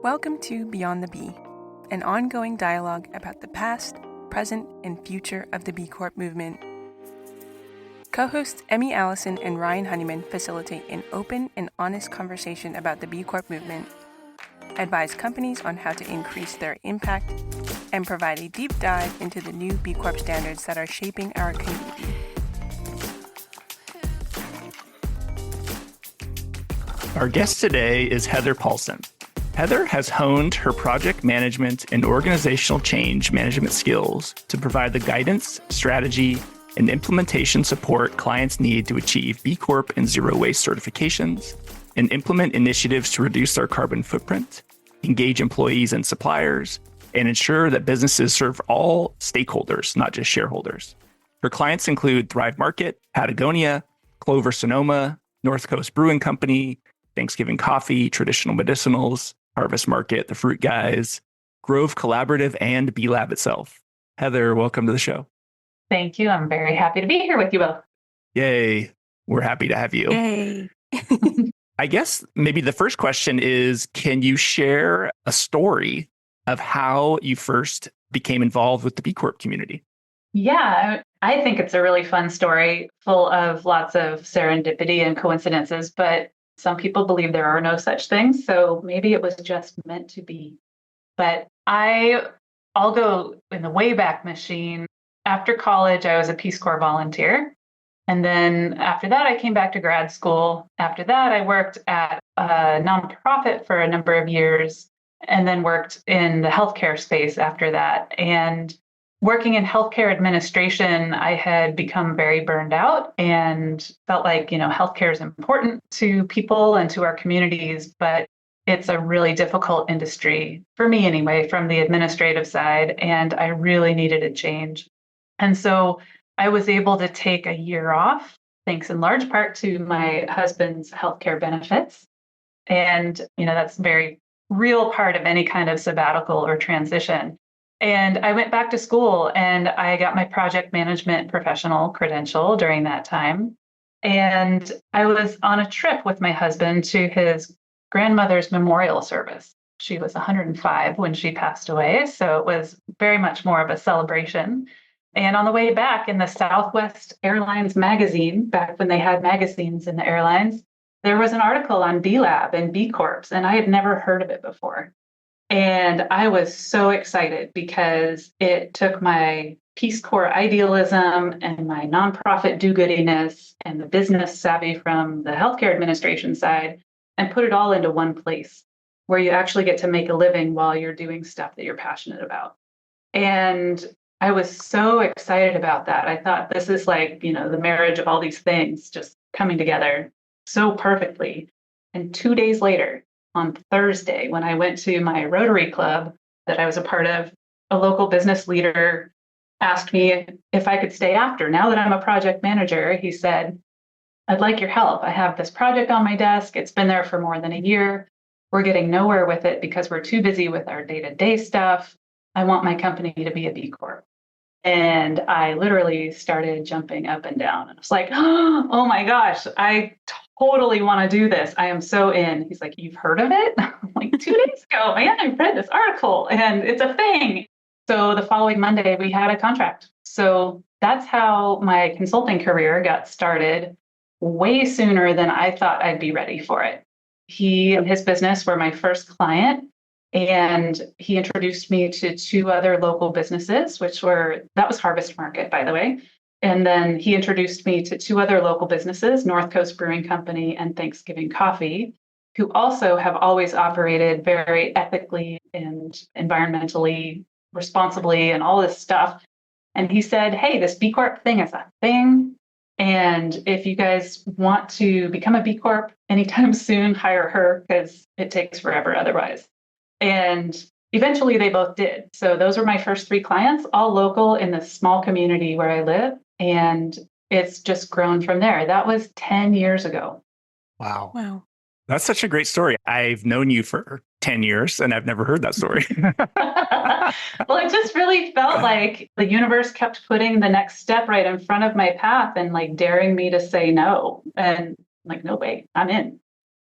Welcome to Beyond the Bee, an ongoing dialogue about the past, present, and future of the B Corp movement. Co-hosts Emmy Allison and Ryan Honeyman facilitate an open and honest conversation about the B Corp movement, advise companies on how to increase their impact, and provide a deep dive into the new B Corp standards that are shaping our community. Our guest today is Heather Paulsen. Heather has honed her project management and organizational change management skills to provide the guidance, strategy, and implementation support clients need to achieve B Corp and zero waste certifications, and implement initiatives to reduce their carbon footprint, engage employees and suppliers, and ensure that businesses serve all stakeholders, not just shareholders. Her clients include Thrive Market, Patagonia, Clover Sonoma, North Coast Brewing Company, Thanksgiving Coffee, Traditional Medicinals, Harvest Market, The Fruit Guys, Grove Collaborative, and B Lab itself. Heather, welcome to the show. Thank you. I'm very happy to be here with you both. Yay. We're happy to have you. Yay! I guess maybe the first question is, can you share a story of how you first became involved with the B Corp community? Yeah, I think it's a really fun story full of lots of serendipity and coincidences, but some people believe there are no such things. So maybe it was just meant to be. But I'll go in the Wayback Machine. After college, I was a Peace Corps volunteer. And then after that, I came back to grad school. After that, I worked at a nonprofit for a number of years and then worked in the healthcare space after that. And working in healthcare administration, I had become very burned out and felt like, healthcare is important to people and to our communities, but it's a really difficult industry, for me anyway, from the administrative side. And I really needed a change. And so I was able to take a year off, thanks in large part to my husband's healthcare benefits. And, that's a very real part of any kind of sabbatical or transition. And I went back to school and I got my project management professional credential during that time. And I was on a trip with my husband to his grandmother's memorial service. She was 105 when she passed away. So it was very much more of a celebration. And on the way back in the Southwest Airlines magazine, back when they had magazines in the airlines, there was an article on B Lab and B Corps, and I had never heard of it before. And I was so excited because it took my Peace Corps idealism and my nonprofit do-goodiness and the business savvy from the healthcare administration side and put it all into one place where you actually get to make a living while you're doing stuff that you're passionate about. And I was so excited about that. I thought this is like, the marriage of all these things just coming together so perfectly. And 2 days later, on Thursday, when I went to my Rotary Club that I was a part of, a local business leader asked me if I could stay after. Now that I'm a project manager, he said, I'd like your help. I have this project on my desk. It's been there for more than a year. We're getting nowhere with it because we're too busy with our day-to-day stuff. I want my company to be a B Corp. And I literally started jumping up and down. And I was like, oh my gosh, I totally want to do this. I am so in. He's like, you've heard of it? I'm like, 2 days ago, man, I read this article and it's a thing. So the following Monday, we had a contract. So that's how my consulting career got started way sooner than I thought I'd be ready for it. He and his business were my first client. And he introduced me to two other local businesses, that was Harvest Market, by the way. And then he introduced me to two other local businesses, North Coast Brewing Company and Thanksgiving Coffee, who also have always operated very ethically and environmentally responsibly and all this stuff. And he said, hey, this B Corp thing is a thing. And if you guys want to become a B Corp anytime soon, hire her because it takes forever otherwise. And eventually they both did. So those were my first three clients, all local in the small community where I live. And it's just grown from there. That was 10 years ago. Wow. That's such a great story. I've known you for 10 years and I've never heard that story. Well, it just really felt like the universe kept putting the next step right in front of my path and like daring me to say no. And I'm like, no way, I'm in.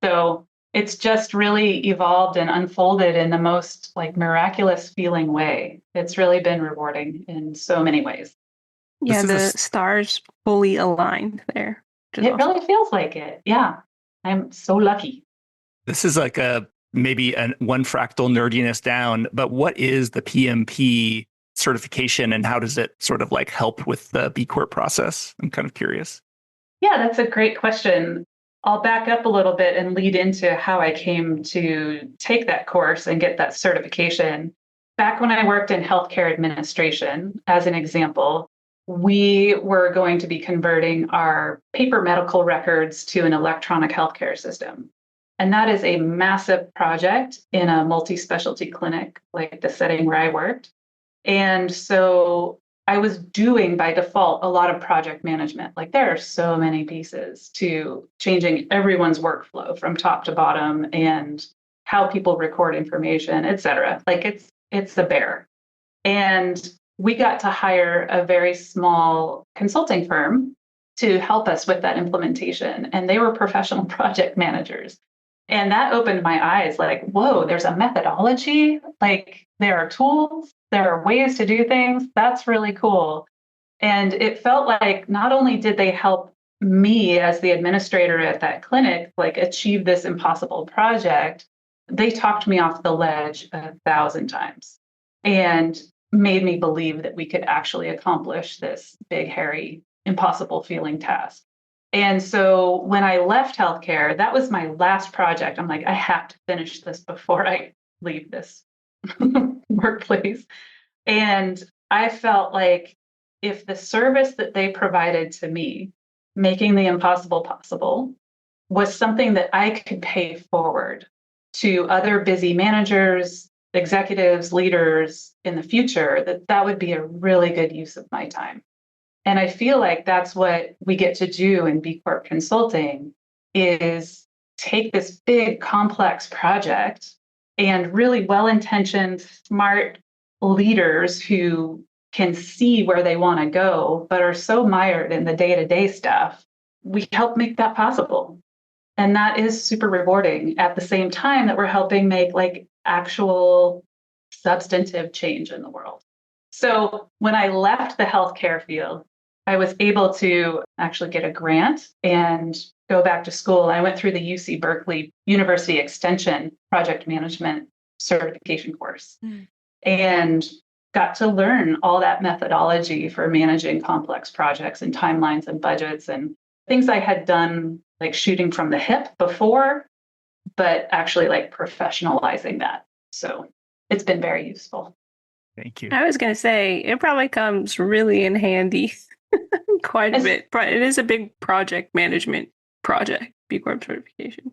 So it's just really evolved and unfolded in the most like miraculous feeling way. It's really been rewarding in so many ways. Yeah, This is the stars fully aligned there, which is It awesome. really feels like it. Yeah. I'm so lucky. this is like a maybe an one fractal nerdiness down, but what is the PMP certification and how does it sort of like help with the B Corp process? I'm kind of curious. Yeah, that's a great question. I'll back up a little bit and lead into how I came to take that course and get that certification. Back when I worked in healthcare administration, as an example, we were going to be converting our paper medical records to an electronic healthcare system. And that is a massive project in a multi specialty clinic, like the setting where I worked. And so I was doing by default a lot of project management. Like there are so many pieces to changing everyone's workflow from top to bottom and how people record information, et cetera. Like it's the bear. And we got to hire a very small consulting firm to help us with that implementation. And they were professional project managers. And that opened my eyes like, whoa, there's a methodology. Like there are tools, there are ways to do things. That's really cool. And it felt like not only did they help me as the administrator at that clinic, like achieve this impossible project, they talked me off the ledge 1,000 times and made me believe that we could actually accomplish this big, hairy, impossible feeling task. And so when I left healthcare, that was my last project. I'm like, I have to finish this before I leave this workplace. And I felt like if the service that they provided to me, making the impossible possible, was something that I could pay forward to other busy managers, executives, leaders in the future, that would be a really good use of my time. And I feel like that's what we get to do in B Corp consulting is take this big complex project and really well-intentioned, smart leaders who can see where they want to go, but are so mired in the day-to-day stuff. We help make that possible. And that is super rewarding at the same time that we're helping make like actual substantive change in the world. So when I left the healthcare field, I was able to actually get a grant and go back to school. I went through the UC Berkeley University Extension Project Management certification course and got to learn all that methodology for managing complex projects and timelines and budgets and things I had done like shooting from the hip before, but actually like professionalizing that. So it's been very useful. Thank you. I was going to say, it probably comes really in handy quite a bit. It is a big project management project, B Corp certification.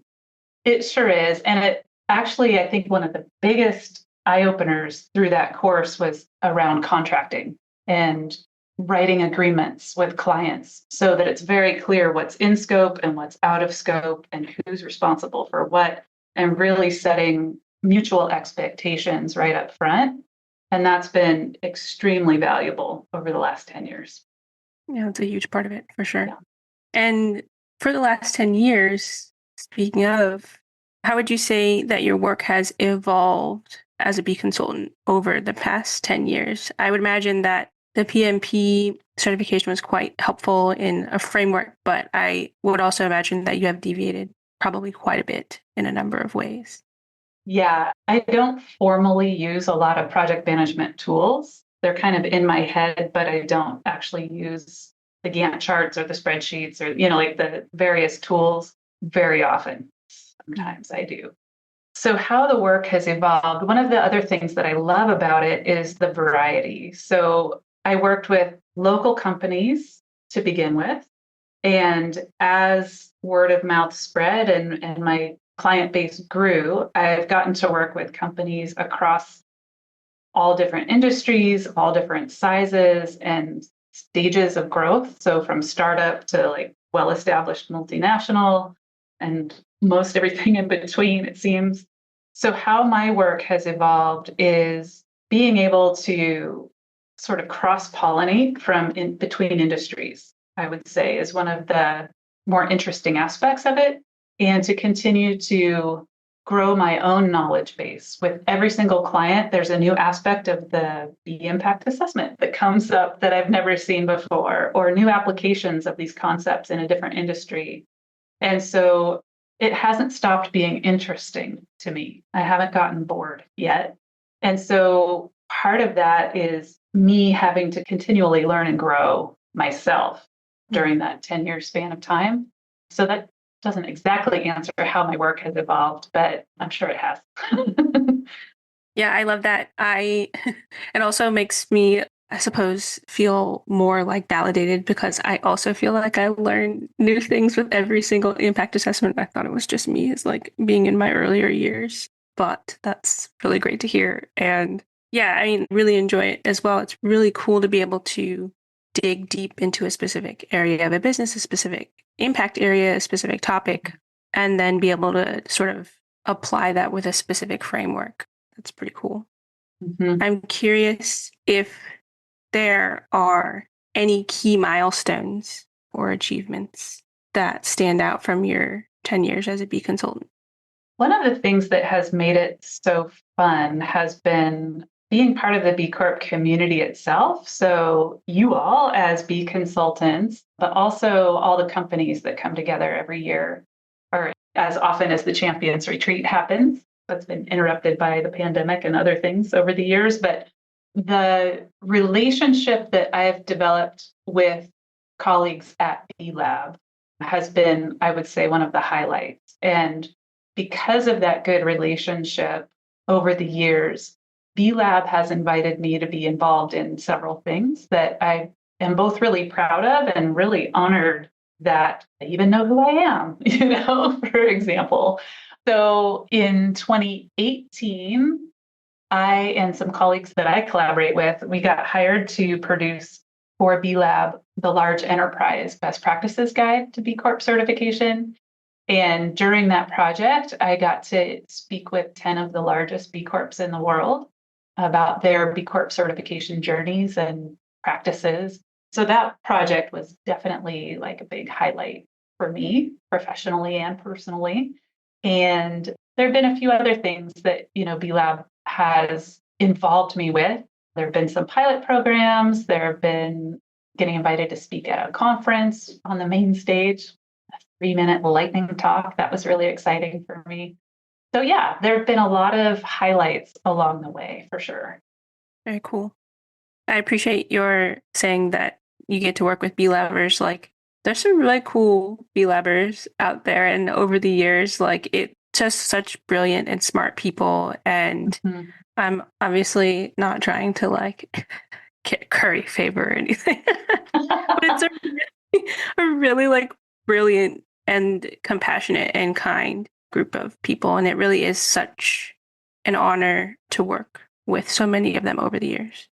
It sure is. And it actually, I think one of the biggest eye openers through that course was around contracting and writing agreements with clients so that it's very clear what's in scope and what's out of scope and who's responsible for what, and really setting mutual expectations right up front. And that's been extremely valuable over the last 10 years. Yeah, it's a huge part of it for sure. Yeah. And for the last 10 years, speaking of, how would you say that your work has evolved as a B consultant over the past 10 years? I would imagine that the PMP certification was quite helpful in a framework, but I would also imagine that you have deviated probably quite a bit in a number of ways. Yeah, I don't formally use a lot of project management tools. They're kind of in my head, but I don't actually use the Gantt charts or the spreadsheets or, like the various tools very often. Sometimes I do. So how the work has evolved, one of the other things that I love about it is the variety. So I worked with local companies to begin with. And as word of mouth spread and my client base grew, I've gotten to work with companies across all different industries, all different sizes and stages of growth. So from startup to like well-established multinational and most everything in between, it seems. So how my work has evolved is being able to sort of cross-pollinate from in between industries, I would say, is one of the more interesting aspects of it. And to continue to grow my own knowledge base. With every single client, there's a new aspect of the B impact assessment that comes up that I've never seen before, or new applications of these concepts in a different industry. And so it hasn't stopped being interesting to me. I haven't gotten bored yet. And so part of that is me having to continually learn and grow myself during that 10-year span of time. So that doesn't exactly answer how my work has evolved, but I'm sure it has. Yeah, I love that. It also makes me, I suppose, feel more like validated because I also feel like I learn new things with every single impact assessment. I thought it was just me as like being in my earlier years, but that's really great to hear. And yeah, I mean, really enjoy it as well. It's really cool to be able to dig deep into a specific area of a business, a specific impact area, a specific topic, and then be able to sort of apply that with a specific framework. That's pretty cool. Mm-hmm. I'm curious if there are any key milestones or achievements that stand out from your 10 years as a B consultant. One of the things that has made it so fun has been being part of the B Corp community itself. So you all as B consultants, but also all the companies that come together every year, or as often as the Champions Retreat happens. That's been interrupted by the pandemic and other things over the years. But the relationship that I've developed with colleagues at B Lab has been, I would say, one of the highlights. And because of that good relationship over the years, B Lab has invited me to be involved in several things that I am both really proud of and really honored that I even know who I am, for example. So in 2018, I and some colleagues that I collaborate with, we got hired to produce for B Lab the Large Enterprise Best Practices Guide to B Corp certification. And during that project, I got to speak with 10 of the largest B Corps in the world about their B Corp certification journeys and practices. So that project was definitely like a big highlight for me, professionally and personally. And there have been a few other things that, B Lab has involved me with. There have been some pilot programs. There have been getting invited to speak at a conference on the main stage, a 3-minute lightning talk. That was really exciting for me. So yeah, there have been a lot of highlights along the way for sure. Very cool. I appreciate your saying that you get to work with B Labbers. Like, there's some really cool B Labbers out there. And over the years, like, it's just such brilliant and smart people. And I'm obviously not trying to, like, curry favor or anything. But it's a really, like, brilliant and compassionate and kind group of people. And it really is such an honor to work with so many of them over the years.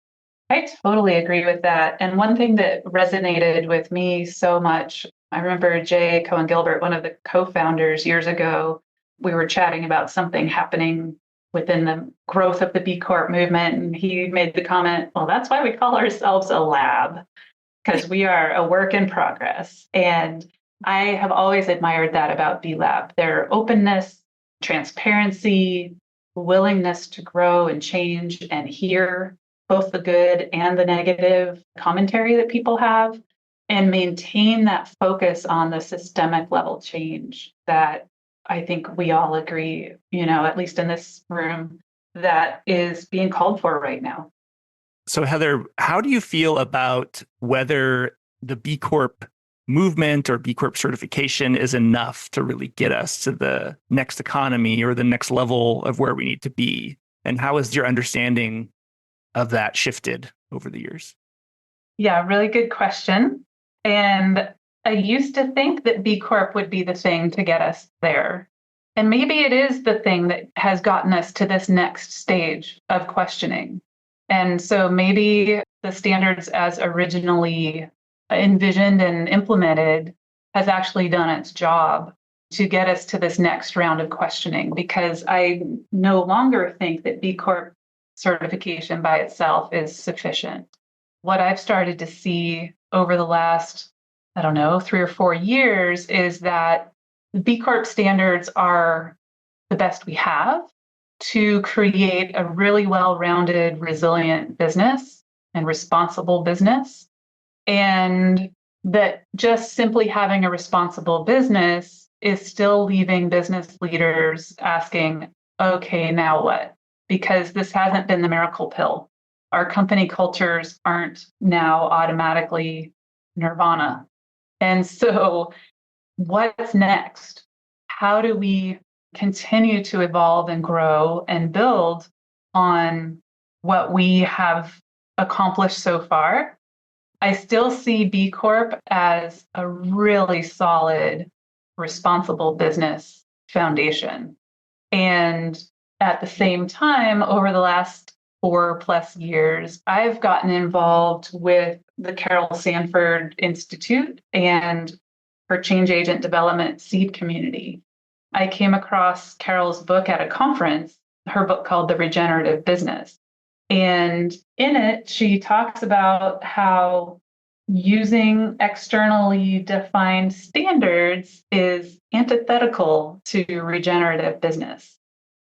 I totally agree with that. And one thing that resonated with me so much, I remember Jay Cohen-Gilbert, one of the co-founders years ago, we were chatting about something happening within the growth of the B Corp movement. And he made the comment, well, that's why we call ourselves a lab, because we are a work in progress. And I have always admired that about B Lab, their openness, transparency, willingness to grow and change and hear both the good and the negative commentary that people have, and maintain that focus on the systemic level change that I think we all agree, at least in this room, that is being called for right now. So Heather, how do you feel about whether the B Corp movement or B Corp certification is enough to really get us to the next economy or the next level of where we need to be? And how has your understanding of that shifted over the years? Yeah, really good question. And I used to think that B Corp would be the thing to get us there. And maybe it is the thing that has gotten us to this next stage of questioning. And so maybe the standards as originally envisioned and implemented has actually done its job to get us to this next round of questioning, because I no longer think that B Corp certification by itself is sufficient. What I've started to see over the last, 3 or 4 years is that B Corp standards are the best we have to create a really well-rounded, resilient business and responsible business. And that just simply having a responsible business is still leaving business leaders asking, okay, now what? Because this hasn't been the miracle pill. Our company cultures aren't now automatically nirvana. And so, what's next? How do we continue to evolve and grow and build on what we have accomplished so far? I still see B Corp as a really solid, responsible business foundation. And at the same time, over the last 4+ years, I've gotten involved with the Carol Sanford Institute and her Change Agent Development Seed Community. I came across Carol's book at a conference, her book called The Regenerative Business. And in it, she talks about how using externally defined standards is antithetical to regenerative business.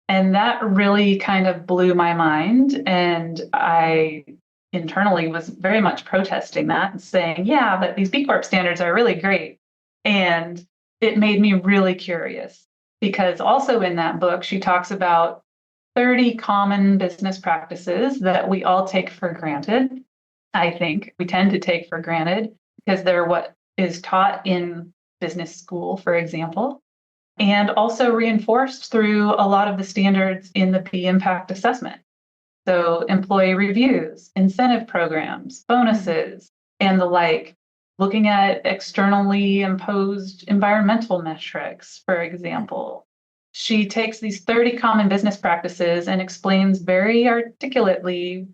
And that really kind of blew my mind. And I internally was very much protesting that and saying, yeah, but these B Corp standards are really great. And it made me really curious because also in that book, she talks about 30 common business practices that we all take for granted. I think we tend to take for granted because they're what is taught in business school, for example, and also reinforced through a lot of the standards in the B impact assessment. So employee reviews, incentive programs, bonuses, and the like, looking at externally imposed environmental metrics, for example. She takes these 30 common business practices and explains very articulately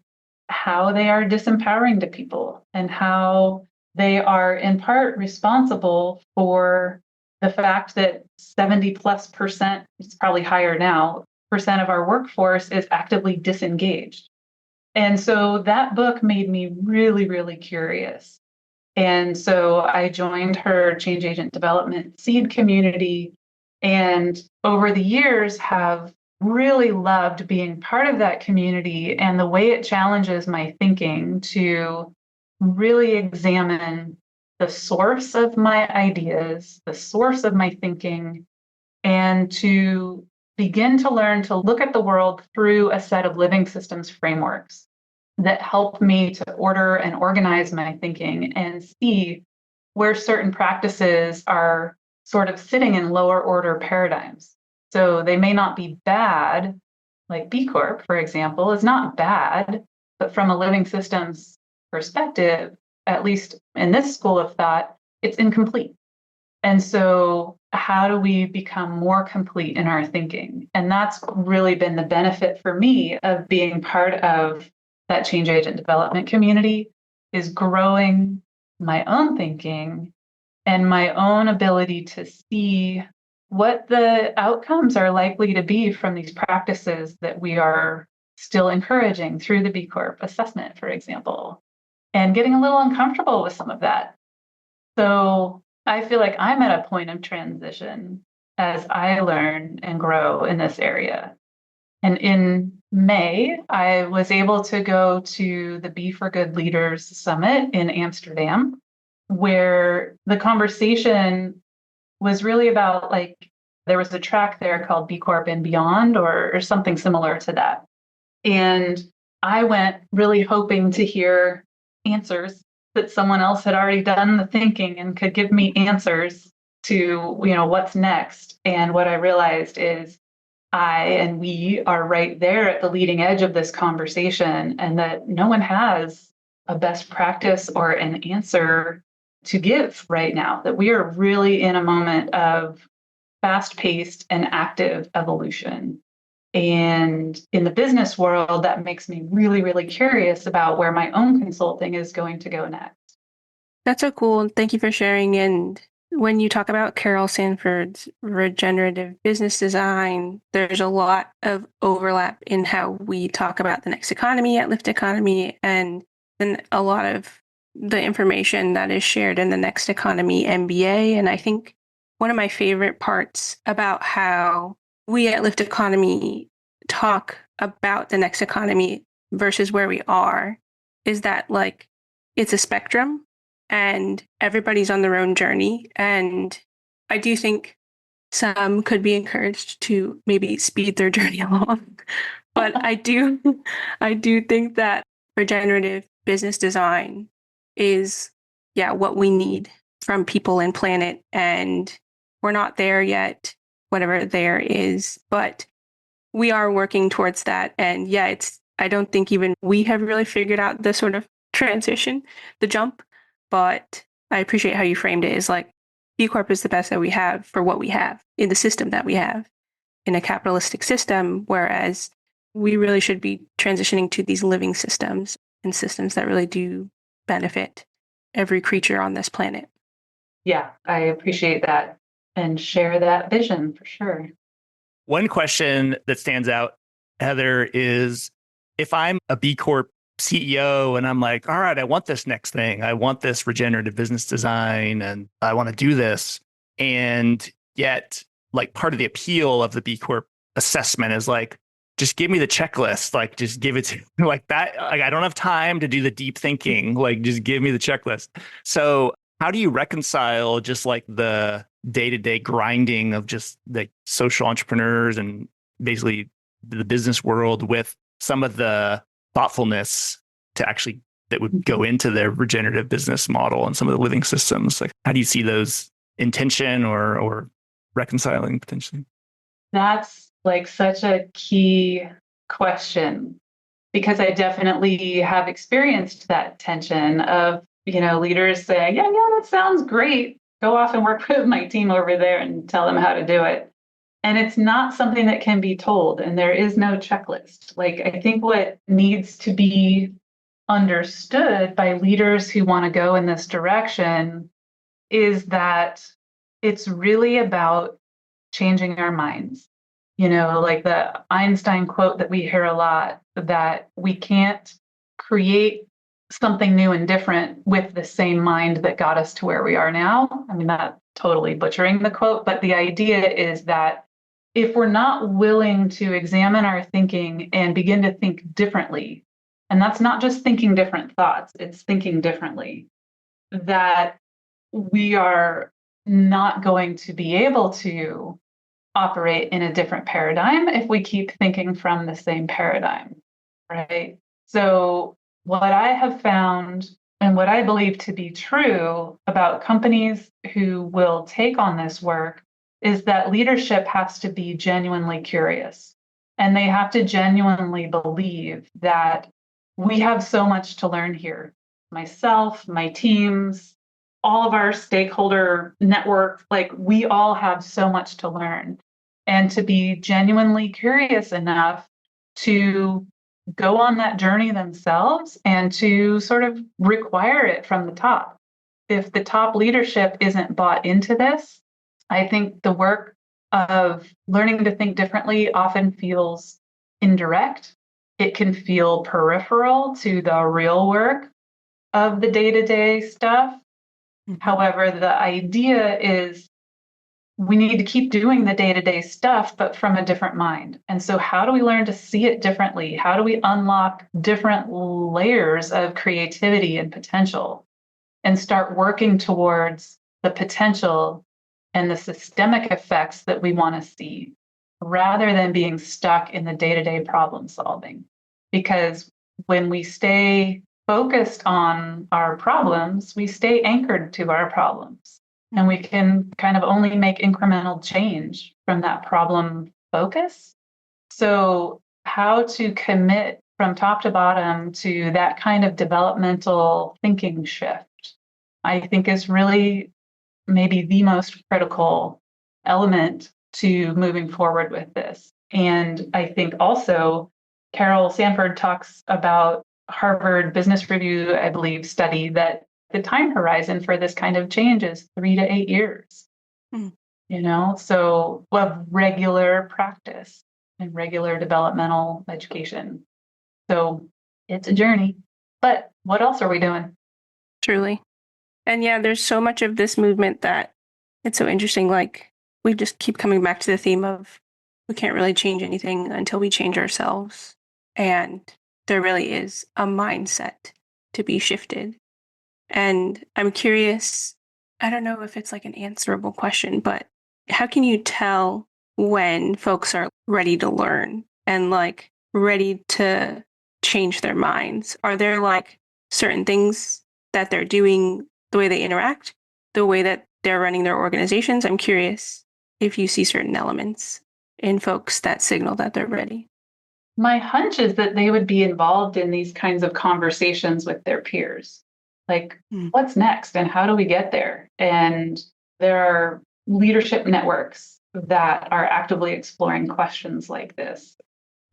how they are disempowering to people and how they are in part responsible for the fact that 70+%, it's probably higher now, percent of our workforce is actively disengaged. And so that book made me really, really curious. And so I joined her Change Agent Development Seed Community, and over the years have really loved being part of that community and the way it challenges my thinking to really examine the source of my ideas, the source of my thinking, and to begin to learn to look at the world through a set of living systems frameworks that help me to order and organize my thinking and see where certain practices are sort of sitting in lower order paradigms. So they may not be bad, like B Corp, for example, is not bad, but from a living systems perspective, at least in this school of thought, it's incomplete. And so how do we become more complete in our thinking? And that's really been the benefit for me of being part of that change agent development community, is growing my own thinking and my own ability to see what the outcomes are likely to be from these practices that we are still encouraging through the B Corp assessment, for example, and getting a little uncomfortable with some of that. So I feel like I'm at a point of transition as I learn and grow in this area. And in May, I was able to go to the Be for Good Leaders Summit in Amsterdam, where the conversation was really about, like, there was a track there called B Corp and Beyond, or something similar to that. And I went really hoping to hear answers that someone else had already done the thinking and could give me answers to, what's next. And what I realized is I and we are right there at the leading edge of this conversation, and that no one has a best practice or an answer to give right now, that we are really in a moment of fast-paced and active evolution. And in the business world, that makes me really, really curious about where my own consulting is going to go next. That's so cool. Thank you for sharing. And when you talk about Carol Sanford's regenerative business design, there's a lot of overlap in how we talk about the next economy at Lift Economy, and then a lot of the information that is shared in the Next Economy MBA. And I think one of my favorite parts about how we at Lift Economy talk about the next economy versus where we are is that like it's a spectrum and everybody's on their own journey. And I do think some could be encouraged to maybe speed their journey along. But I do think that regenerative business design is, yeah, what we need from people and planet. And we're not there yet, whatever there is, but we are working towards that. And yeah, I don't think even we have really figured out the sort of transition, the jump, but I appreciate how you framed it as like B Corp is the best that we have for what we have in the system that we have in a capitalistic system, whereas we really should be transitioning to these living systems and systems that really do benefit every creature on this planet. Yeah, I appreciate that and share that vision for sure. One question that stands out, Heather, is if I'm a B Corp CEO and I'm like, all right, I want this next thing. I want this regenerative business design and I want to do this. And yet, like part of the appeal of the B Corp assessment is like, just give me the checklist. Like, just give it to me like that. Like, I don't have time to do the deep thinking. Like, just give me the checklist. So how do you reconcile just like the day-to-day grinding of just the social entrepreneurs and basically the business world with some of the thoughtfulness to actually that would go into their regenerative business model and some of the living systems? Like, how do you see those in tension or reconciling potentially? That's like such a key question because I definitely have experienced that tension of, leaders saying, yeah, that sounds great. Go off and work with my team over there and tell them how to do it. And it's not something that can be told, and there is no checklist. Like, I think what needs to be understood by leaders who want to go in this direction is that it's really about changing our minds. Like the Einstein quote that we hear a lot, that we can't create something new and different with the same mind that got us to where we are now. I mean, not totally butchering the quote, but the idea is that if we're not willing to examine our thinking and begin to think differently, and that's not just thinking different thoughts, it's thinking differently, that we are not going to be able to operate in a different paradigm if we keep thinking from the same paradigm, right? So what I have found and what I believe to be true about companies who will take on this work is that leadership has to be genuinely curious, and they have to genuinely believe that we have so much to learn here. Myself, my teams, all of our stakeholder network, like we all have so much to learn, and to be genuinely curious enough to go on that journey themselves and to sort of require it from the top. If the top leadership isn't bought into this, I think the work of learning to think differently often feels indirect. It can feel peripheral to the real work of the day-to-day stuff. However, the idea is we need to keep doing the day-to-day stuff, but from a different mind. And so how do we learn to see it differently? How do we unlock different layers of creativity and potential and start working towards the potential and the systemic effects that we want to see, rather than being stuck in the day-to-day problem solving? Because when we stay focused on our problems, we stay anchored to our problems. And we can kind of only make incremental change from that problem focus. So how to commit from top to bottom to that kind of developmental thinking shift, I think is really maybe the most critical element to moving forward with this. And I think also Carol Sanford talks about Harvard Business Review, I believe, study that the time horizon for this kind of change is 3 to 8 years. So of regular practice and regular developmental education. So it's a journey. But what else are we doing? Truly. And yeah, there's so much of this movement that it's so interesting. Like we just keep coming back to the theme of we can't really change anything until we change ourselves. And there really is a mindset to be shifted. And I'm curious, I don't know if it's like an answerable question, but how can you tell when folks are ready to learn and like ready to change their minds? Are there like certain things that they're doing, the way they interact, the way that they're running their organizations? I'm curious if you see certain elements in folks that signal that they're ready. My hunch is that they would be involved in these kinds of conversations with their peers. Like, Mm. what's next and how do we get there? And there are leadership networks that are actively exploring questions like this.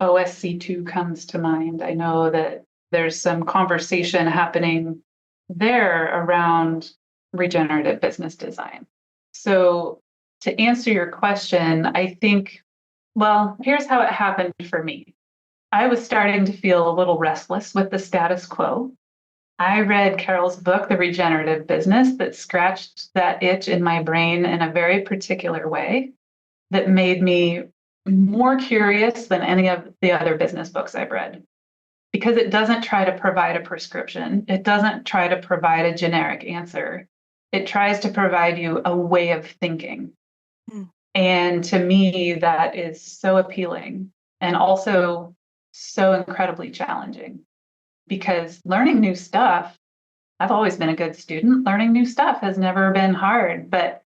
OSC2 comes to mind. I know that there's some conversation happening there around regenerative business design. So, to answer your question, I think, well, here's how it happened for me. I was starting to feel a little restless with the status quo. I read Carol's book, The Regenerative Business, that scratched that itch in my brain in a very particular way that made me more curious than any of the other business books I've read. Because it doesn't try to provide a prescription, it doesn't try to provide a generic answer. It tries to provide you a way of thinking. Mm. And to me, that is so appealing and also so incredibly challenging because learning new stuff, I've always been a good student. Learning new stuff has never been hard, but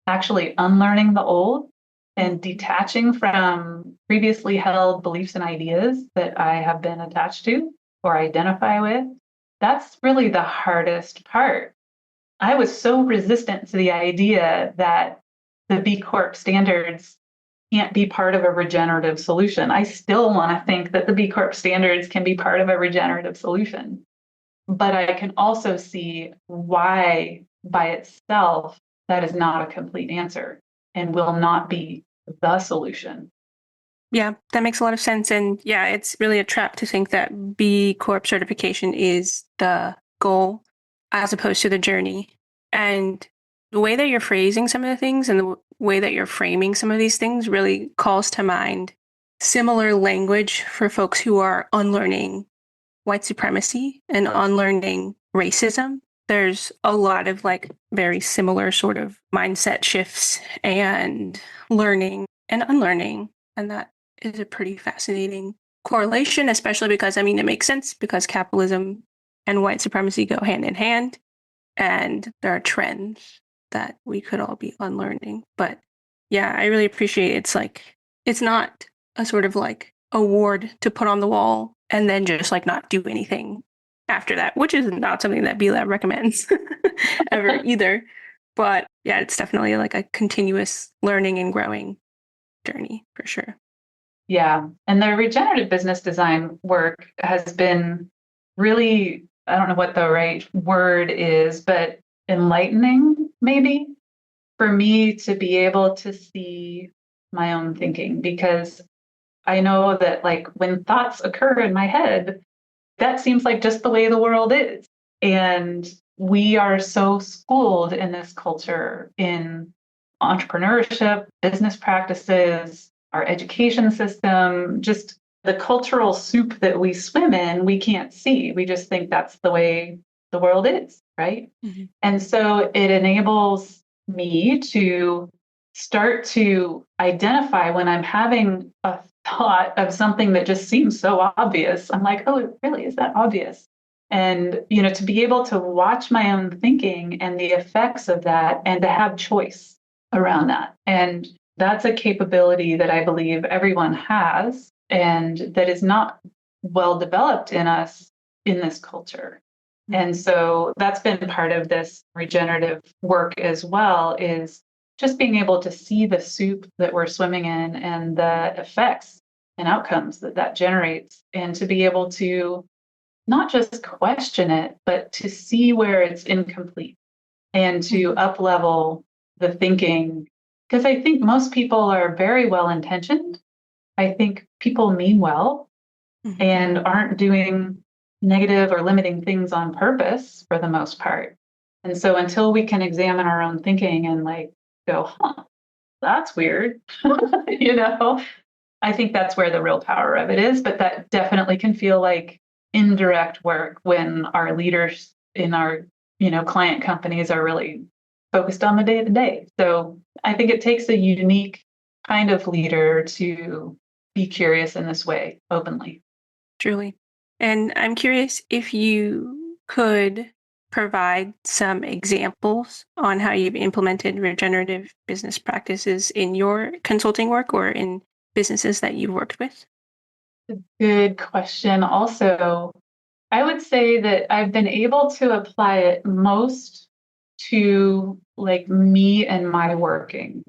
actually unlearning the old and detaching from previously held beliefs and ideas that I have been attached to or identify with, that's really the hardest part. I was so resistant to the idea that the B Corp standards can't be part of a regenerative solution. I still want to think that the B Corp standards can be part of a regenerative solution. But I can also see why, by itself, that is not a complete answer and will not be the solution. Yeah, that makes a lot of sense. And yeah, it's really a trap to think that B Corp certification is the goal as opposed to the journey. And the way that you're phrasing some of the things and the way that you're framing some of these things really calls to mind similar language for folks who are unlearning white supremacy and unlearning racism. There's a lot of like very similar sort of mindset shifts and learning and unlearning. And that is a pretty fascinating correlation, especially because, I mean, it makes sense because capitalism and white supremacy go hand in hand. And there are trends that we could all be unlearning. But yeah, I really appreciate it's like, it's not a sort of like award to put on the wall and then just like not do anything after that, which is not something that B Lab recommends ever either. But yeah, it's definitely like a continuous learning and growing journey for sure. Yeah. And the regenerative business design work has been really, I don't know what the right word is, but enlightening, maybe, for me to be able to see my own thinking because I know that like when thoughts occur in my head, that seems like just the way the world is. And we are so schooled in this culture in entrepreneurship, business practices, our education system, just the cultural soup that we swim in, we can't see. We just think that's the way the world is, right? Mm-hmm. And so it enables me to start to identify when I'm having a thought of something that just seems so obvious. I'm like, oh, it really is that obvious. And, to be able to watch my own thinking and the effects of that and to have choice around that. And that's a capability that I believe everyone has and that is not well developed in us in this culture. And so that's been part of this regenerative work as well, is just being able to see the soup that we're swimming in and the effects and outcomes that that generates, and to be able to not just question it, but to see where it's incomplete and to up level the thinking. Because I think most people are very well intentioned. I think people mean well Mm-hmm. and aren't doing negative or limiting things on purpose for the most part. And so until we can examine our own thinking and like go, huh, that's weird, you know, I think that's where the real power of it is, but that definitely can feel like indirect work when our leaders in our, client companies are really focused on the day to day. So I think it takes a unique kind of leader to be curious in this way openly. Truly. And I'm curious if you could provide some examples on how you've implemented regenerative business practices in your consulting work or in businesses that you've worked with. Good question. Also, I would say that I've been able to apply it most to like me and my working.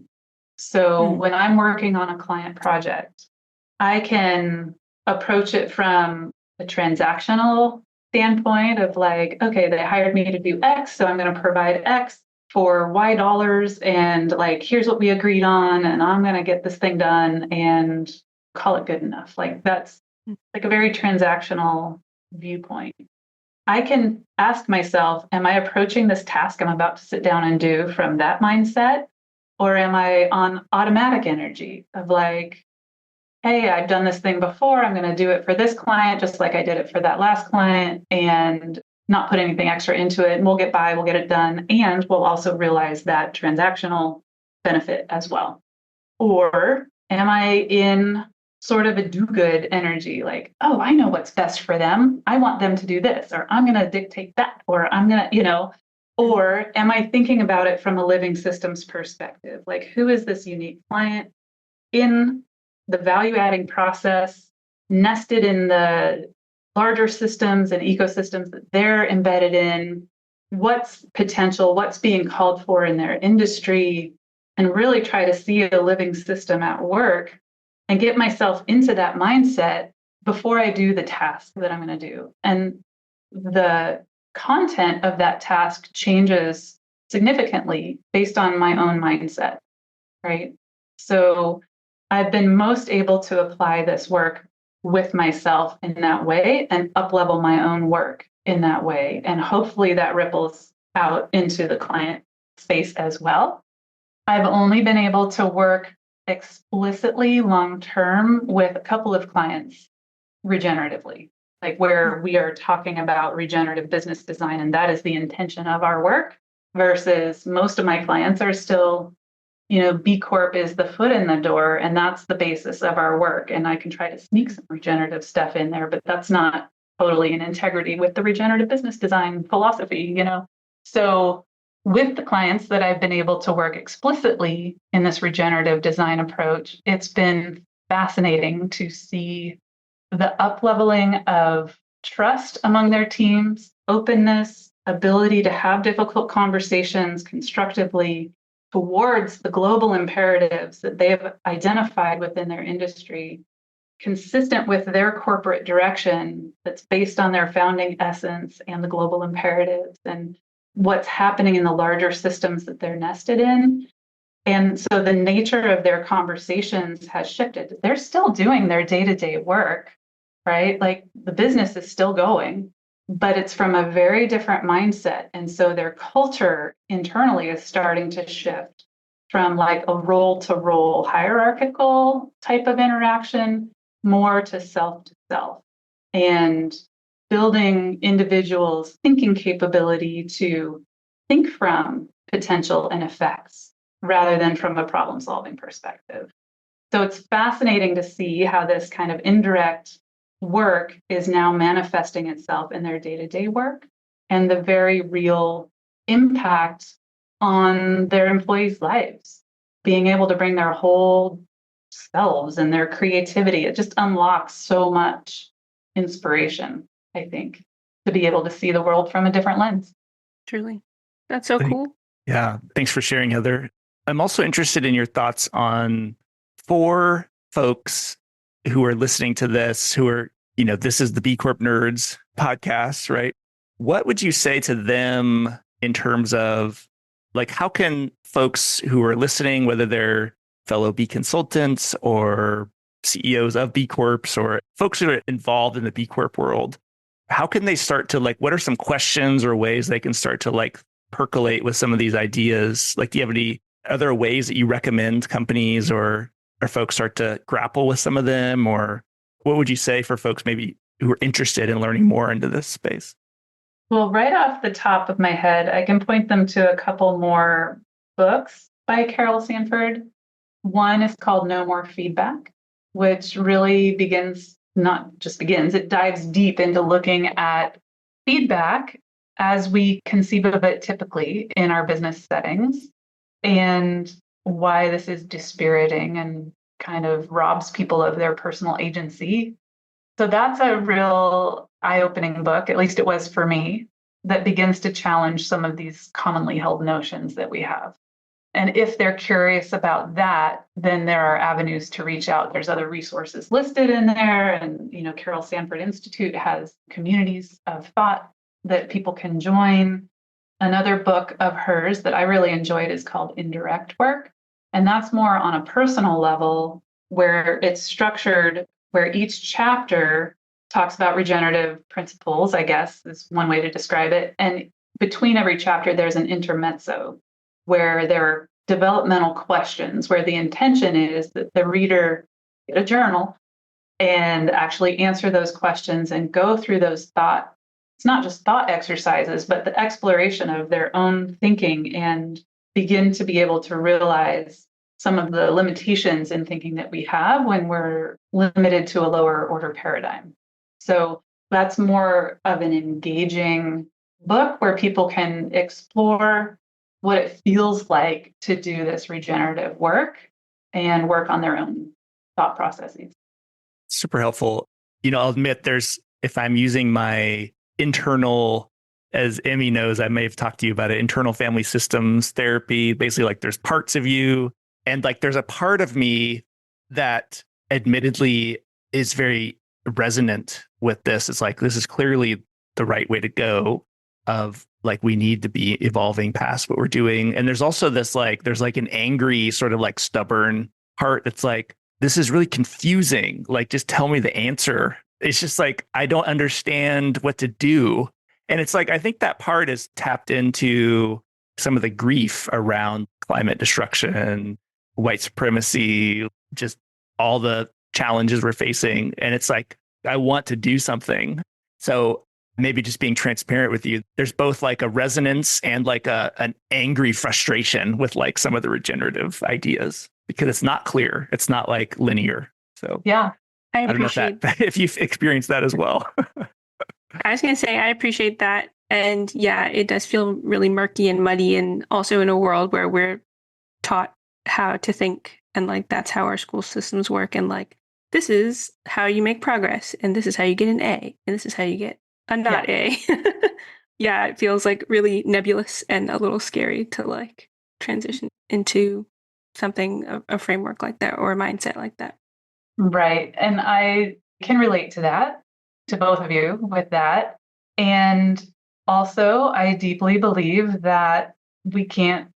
So when I'm working on a client project, I can approach it from a transactional standpoint of like, okay, they hired me to do X, so I'm going to provide X for Y dollars. And like, here's what we agreed on, and I'm going to get this thing done and call it good enough. Like, that's like a very transactional viewpoint. I can ask myself, am I approaching this task I'm about to sit down and do from that mindset? Or am I on automatic energy of like, hey, I've done this thing before. I'm going to do it for this client, just like I did it for that last client, and not put anything extra into it. And we'll get by, we'll get it done. And we'll also realize that transactional benefit as well. Or am I in sort of a do-good energy, like, oh, I know what's best for them. I want them to do this, or I'm going to dictate that, or I'm going to, or am I thinking about it from a living systems perspective? Like, who is this unique client in the value-adding process, nested in the larger systems and ecosystems that they're embedded in? What's potential? What's being called for in their industry? And really try to see a living system at work and get myself into that mindset before I do the task that I'm going to do. And the content of that task changes significantly based on my own mindset, right? So I've been most able to apply this work with myself in that way and up-level my own work in that way. And hopefully that ripples out into the client space as well. I've only been able to work explicitly long-term with a couple of clients regeneratively, like where we are talking about regenerative business design, and that is the intention of our work, versus most of my clients are still, B Corp is the foot in the door, and that's the basis of our work. And I can try to sneak some regenerative stuff in there, but that's not totally in integrity with the regenerative business design philosophy, So with the clients that I've been able to work explicitly in this regenerative design approach, it's been fascinating to see the up-leveling of trust among their teams, openness, ability to have difficult conversations constructively towards the global imperatives that they have identified within their industry, consistent with their corporate direction that's based on their founding essence and the global imperatives and what's happening in the larger systems that they're nested in. And so the nature of their conversations has shifted. They're still doing their day-to-day work, right? Like the business is still going, but it's from a very different mindset. And so their culture internally is starting to shift from like a role-to-role hierarchical type of interaction more to self-to-self. And building individuals' thinking capability to think from potential and effects rather than from a problem-solving perspective. So it's fascinating to see how this kind of indirect work is now manifesting itself in their day-to-day work and the very real impact on their employees' lives, being able to bring their whole selves and their creativity. It just unlocks so much inspiration, I think, to be able to see the world from a different lens. Truly. That's so cool. Yeah. Thanks for sharing, Heather. I'm also interested in your thoughts on for folks who are listening to this, who are, this is the B Corp Nerds podcast, right? What would you say to them in terms of like, how can folks who are listening, whether they're fellow B consultants or CEOs of B Corps or folks who are involved in the B Corp world, how can they start to like, what are some questions or ways they can start to like percolate with some of these ideas? Like, do you have any other ways that you recommend companies or or folks start to grapple with some of them? Or what would you say for folks maybe who are interested in learning more into this space? Well, right off the top of my head, I can point them to a couple more books by Carol Sanford. One is called No More Feedback, which really not just begins, it dives deep into looking at feedback as we conceive of it typically in our business settings and why this is dispiriting and kind of robs people of their personal agency. So that's a real eye-opening book, at least it was for me, that begins to challenge some of these commonly held notions that we have. And if they're curious about that, then there are avenues to reach out. There's other resources listed in there. And, Carol Sanford Institute has communities of thought that people can join. Another book of hers that I really enjoyed is called Indirect Work. And that's more on a personal level where it's structured, where each chapter talks about regenerative principles, I guess is one way to describe it. And between every chapter, there's an intermezzo where there are developmental questions, where the intention is that the reader get a journal and actually answer those questions and go through those it's not just thought exercises, but the exploration of their own thinking and begin to be able to realize some of the limitations in thinking that we have when we're limited to a lower order paradigm. So that's more of an engaging book where people can explore what it feels like to do this regenerative work and work on their own thought processes. Super helpful. I'll admit if I'm using my internal, as Emmy knows, I may have talked to you about it, internal family systems therapy, basically like there's parts of you and like there's a part of me that admittedly is very resonant with this. It's like, this is clearly the right way to go of like, we need to be evolving past what we're doing. And there's also this there's an angry sort of like stubborn part that's like, this is really confusing. Like, just tell me the answer. It's just like, I don't understand what to do. And it's like, I think that part is tapped into some of the grief around climate destruction, white supremacy, just all the challenges we're facing. And it's like, I want to do something. So maybe just being transparent with you, there's both like a resonance and like an angry frustration with like some of the regenerative ideas because it's not clear. It's not like linear. So yeah, I don't know if you've experienced that as well. I was going to say, I appreciate that. And yeah, it does feel really murky and muddy, and also in a world where we're taught how to think and like that's how our school systems work. And like, this is how you make progress, and this is how you get an A, and this is how you get a not A. Yeah, it feels like really nebulous and a little scary to like transition into something, a framework like that or a mindset like that. Right. And I can relate to that, to both of you with that. And also, I deeply believe that we can't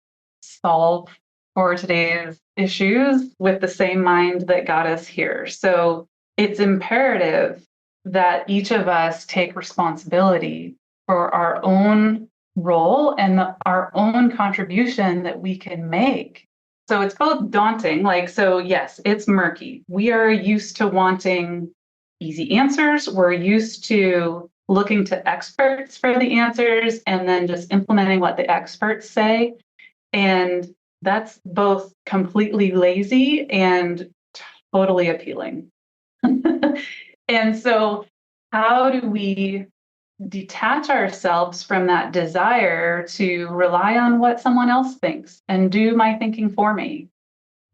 solve for today's issues with the same mind that got us here. So it's imperative that each of us take responsibility for our own role and our own contribution that we can make. So it's both daunting, so yes, it's murky. We are used to wanting easy answers. We're used to looking to experts for the answers and then just implementing what the experts say. And that's both completely lazy and totally appealing. And so how do we detach ourselves from that desire to rely on what someone else thinks and do my thinking for me?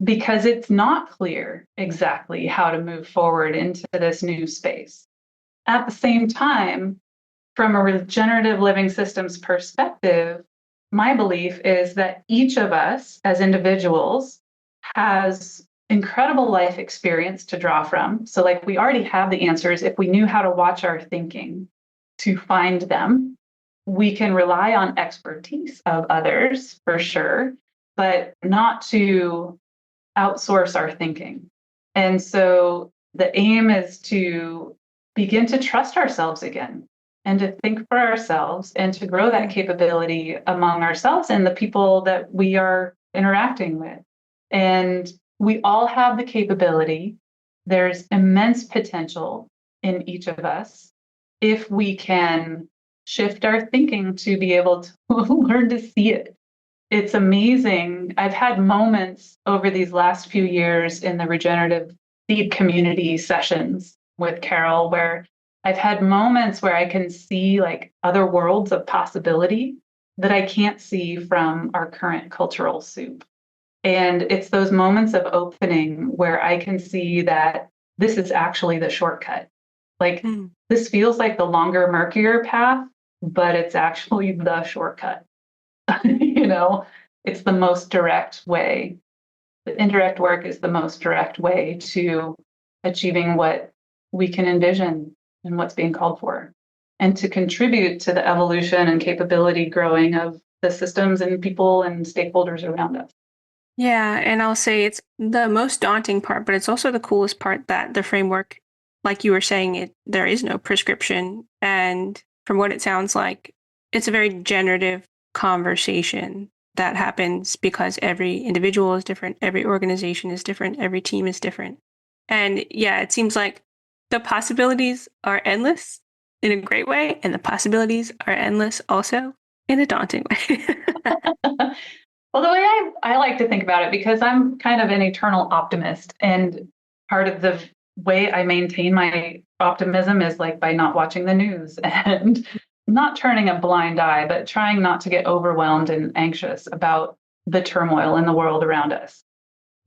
Because it's not clear exactly how to move forward into this new space. At the same time, from a regenerative living systems perspective, my belief is that each of us as individuals has incredible life experience to draw from. So like we already have the answers if we knew how to watch our thinking to find them. We can rely on expertise of others for sure, but not to outsource our thinking. And so the aim is to begin to trust ourselves again and to think for ourselves and to grow that capability among ourselves and the people that we are interacting with. And we all have the capability. There's immense potential in each of us if we can shift our thinking to be able to learn to see it. It's amazing. I've had moments over these last few years in the regenerative seed community sessions with Carol where I've had moments where I can see like other worlds of possibility that I can't see from our current cultural soup. And it's those moments of opening where I can see that this is actually the shortcut. Like this feels like the longer, murkier path, but it's actually the shortcut. You know, it's the most direct way. The indirect work is the most direct way to achieving what we can envision and what's being called for, and to contribute to the evolution and capability growing of the systems and people and stakeholders around us. Yeah, and I'll say it's the most daunting part, but it's also the coolest part that the framework, like you were saying, there is no prescription. And from what it sounds like, it's a very generative conversation that happens because every individual is different, every organization is different, every team is different. And yeah, it seems like the possibilities are endless in a great way, and the possibilities are endless also in a daunting way. Well, the way I like to think about it, because I'm kind of an eternal optimist, and part of the way I maintain my optimism is like by not watching the news and not turning a blind eye, but trying not to get overwhelmed and anxious about the turmoil in the world around us.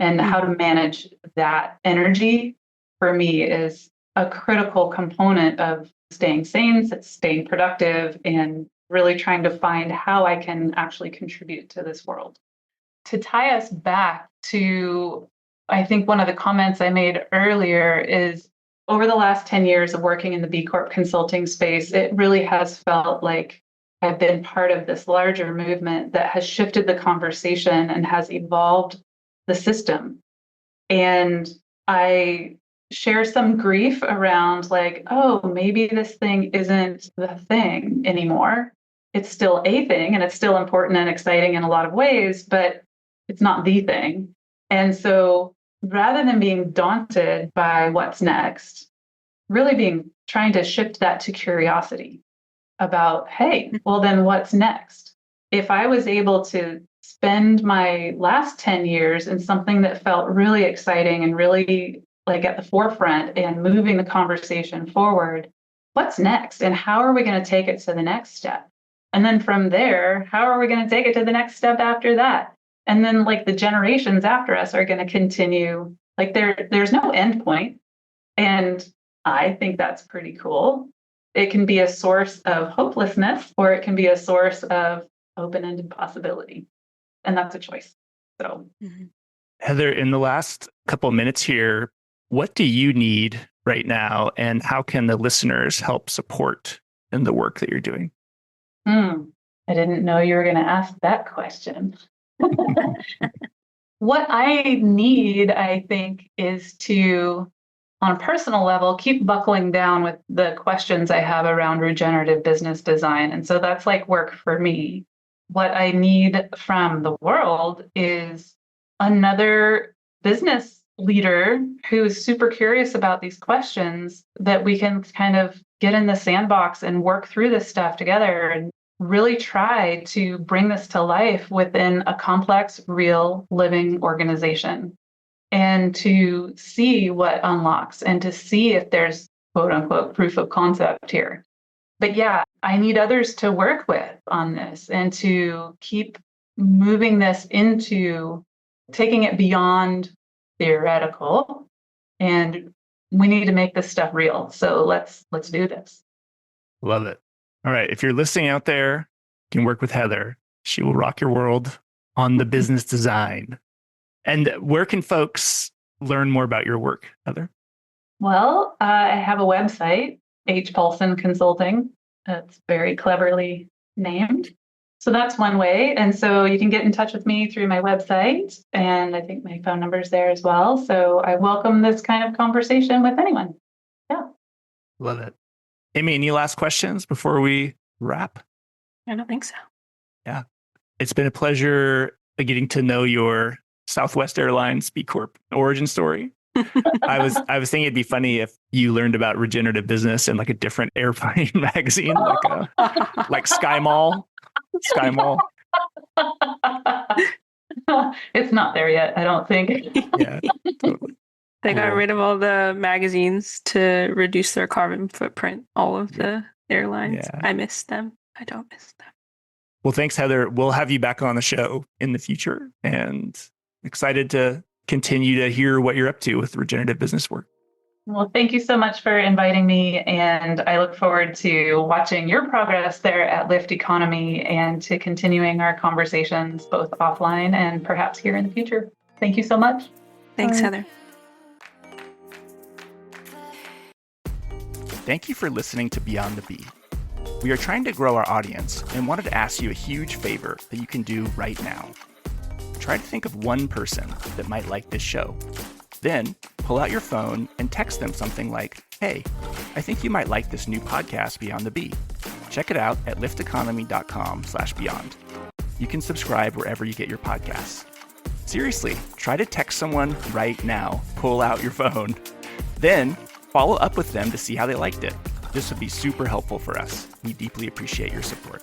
And how to manage that energy for me is a critical component of staying sane, staying productive, and really trying to find how I can actually contribute to this world. To tie us back to, I think one of the comments I made earlier is over the last 10 years of working in the B Corp consulting space, it really has felt like I've been part of this larger movement that has shifted the conversation and has evolved the system. And I share some grief around like, oh, maybe this thing isn't the thing anymore. It's still a thing and it's still important and exciting in a lot of ways, but it's not the thing. And so rather than being daunted by what's next, really trying to shift that to curiosity about, hey, well, then what's next? If I was able to spend my last 10 years in something that felt really exciting and really like at the forefront and moving the conversation forward, what's next? And how are we going to take it to the next step? And then from there, how are we going to take it to the next step after that? And then like the generations after us are going to continue. Like there's no end point. And I think that's pretty cool. It can be a source of hopelessness, or it can be a source of open-ended possibility. And that's a choice. So, Heather, in the last couple of minutes here, what do you need right now, and how can the listeners help support in the work that you're doing? I didn't know you were going to ask that question. What I need, I think, is to, on a personal level, keep buckling down with the questions I have around regenerative business design. And so that's like work for me. What I need from the world is another business leader who's super curious about these questions, that we can kind of get in the sandbox and work through this stuff together and really try to bring this to life within a complex, real, living organization, and to see what unlocks and to see if there's quote unquote proof of concept here. But yeah, I need others to work with on this and to keep moving this into taking it beyond theoretical. And we need to make this stuff real. So let's do this. Love it. All right. If you're listening out there, you can work with Heather. She will rock your world on the business design. And where can folks learn more about your work, Heather? Well, I have a website, H Paulsen Consulting. It's very cleverly named. So that's one way. And so you can get in touch with me through my website. And I think my phone number is there as well. So I welcome this kind of conversation with anyone. Yeah. Love it. Amy, any last questions before we wrap? I don't think so. Yeah. It's been a pleasure getting to know your Southwest Airlines B Corp origin story. I was thinking it'd be funny if you learned about regenerative business in like a different airplane magazine, like Sky Mall. Sky Mall. It's not there yet, I don't think. Yeah, totally. They got rid of all the magazines to reduce their carbon footprint, all of the airlines. Yeah. I miss them. I don't miss them. Well, thanks, Heather. We'll have you back on the show in the future, and excited to continue to hear what you're up to with regenerative business work. Well, thank you so much for inviting me, and I look forward to watching your progress there at Lift Economy and to continuing our conversations both offline and perhaps here in the future. Thank you so much. Thanks, Heather. Thank you for listening to Beyond the Bee. We are trying to grow our audience and wanted to ask you a huge favor that you can do right now. Try to think of one person that might like this show. Then pull out your phone and text them something like, "Hey, I think you might like this new podcast, Beyond the Bee. Check it out at lifteconomy.com/beyond. You can subscribe wherever you get your podcasts." Seriously, try to text someone right now. Pull out your phone. Then follow up with them to see how they liked it. This would be super helpful for us. We deeply appreciate your support.